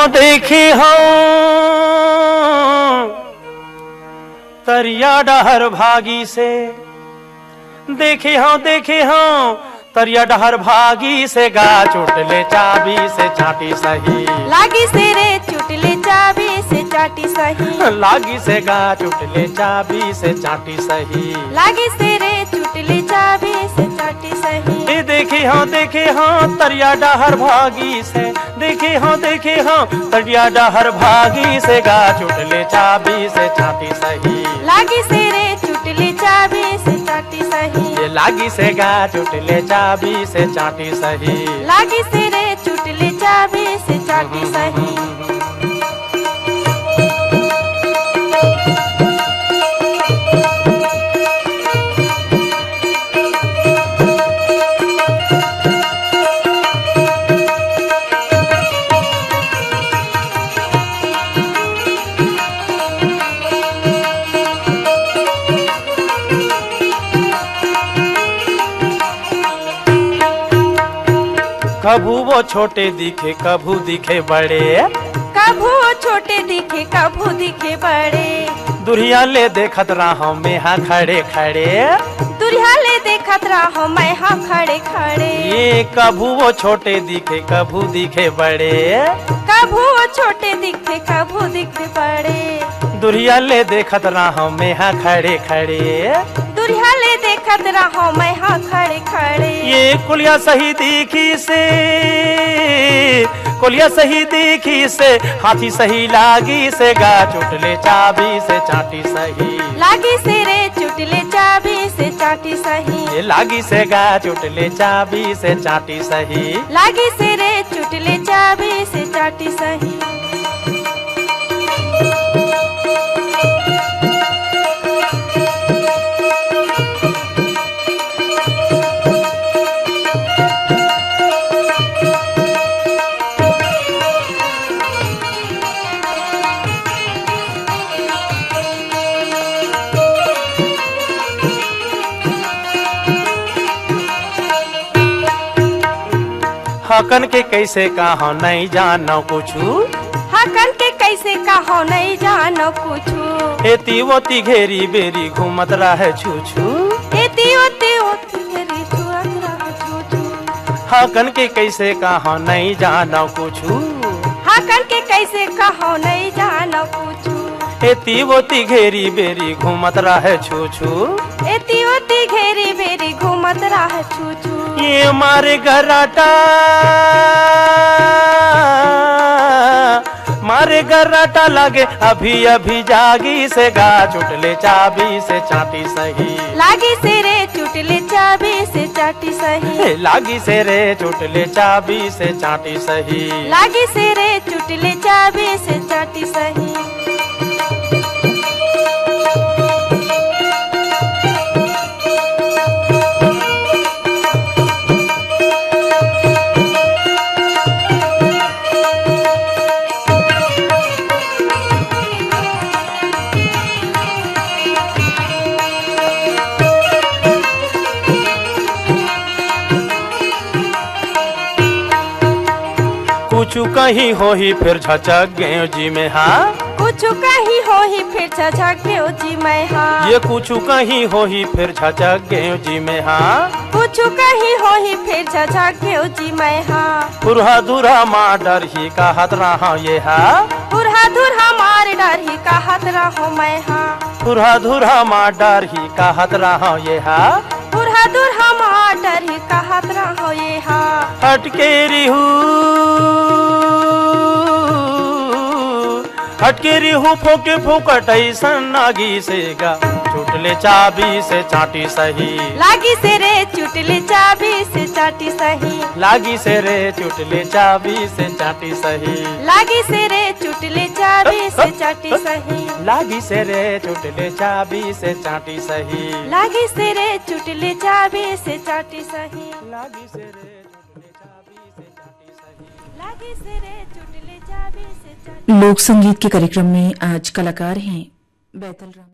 देखी हो तरिया डहर भागी से, देखी हो तरिया डहर भागी से, गा चुटले चाबी से चाटी सही, लागी से रे चुटले चाबी से चाटी सही, लागी से गा चुटले चाबी से चाटी सही, लागी से रे चुटले चाबी से चाटी सही। देखी हो तरिया डहर भागी से, देखी हो तरिया डहर भागी से, गा चुटले चाबी से चाटी सही, लागी से रे चुटले चाबी से चाटी सही, ये लागी से गा चुटले चाबी से चाटी सही, लागी से रे चुटले चाबी से चाटी सही। कभू वो छोटे दिखे कभू दिखे बड़े, कभू छोटे दिखे कभू दिखे बड़े, दुरिया ले देखत रहा में हाँ खड़े खड़े, दुरिया ले देखत रहो मैं हाँ खड़े खड़े। ये कभू वो छोटे दिखे कभू दिखे बड़े, कभू छोटे दिखे कभू दिखे बड़े, दुरिया ले देखत रहा में हाँ खड़े खड़े, दुरिया ले देखत रहो मैं हाँ खड़े खड़े। ये कुलिया सही दिखी से, कुलिया सही दिखी से, हाथी सही लागी से, गा चुटले चाबी से चाटी सही, लागी से रे चुटले चाबी से चाटी सही, ये लागी से गा चुटले चाबी से चाटी सही, लागी से रे चुटले चाबी से चाटी सही। हकन के कैसे कहा नहीं जानो कुछू, हकन के कैसे कहो नहीं जानो कुछू, एती वोती घेरी बेरी घूमत रहे छू छू, एती ओती ओती घेरी छुअत रहे छू छू, हकन के कैसे कहा नहीं जानो कुछू, हकन के कैसे कहो नहीं जानो कुछू, एती वोती घेरी बेरी घूमत रहे छू छू, एती ओती घेरी बेरी घूमत रहे छू छू। ये मारे गराटा, मारे गराटा लगे अभी अभी जागी से, गा चुटले चाबी से चाटी सही, लागी से रे चुटले चाबी से चाटी सही, लागी से रे चुटले चाबी से चाटी सही, लागी से रे चुटले चाबी से चाटी सही। कुछ कहीं हो ही फिर झचक गए जी में हाँ, कुछ कहीं हो ही फिर झझक गयो जी मैं हाँ, ये कुछ कहीं हो ही फिर झचक गए जी में हाँ, कुछ कहीं हो ही फिर झझक गयो जी मैं हाँ, पुरहा दुरा माँ डर ही कहत रहा ये हाँ, पुरहा धुर हमारे डर ही कहत रहो मैं हाँ, पुरहा दुरा माँ डर ही कहत रहा ये हाँ, पुरहा धुर हमारे डर ही कहत रहो ये हाँ। हटके रिहू, हटके रिहू फोके फोकट ऐसन नागी से, गा चुटले चाबी से चाटी सही, लागी से रे चुटले चाबी से चाटी सही, लागी से रे चुटले चाबी से चाटी सही, लागी से रे चुटले चाबी से चाटी सही, लागी से रे चुटले चाबी से चाटी सही, लागी से रे चुटले चाबी से चाटी सही, लागी से रे चुटले चाबी से चाटी सही, लागी से रे चुटले चाबी से चाटी। लोक संगीत के कार्यक्रम में आज कलाकार हैं बैतल राम।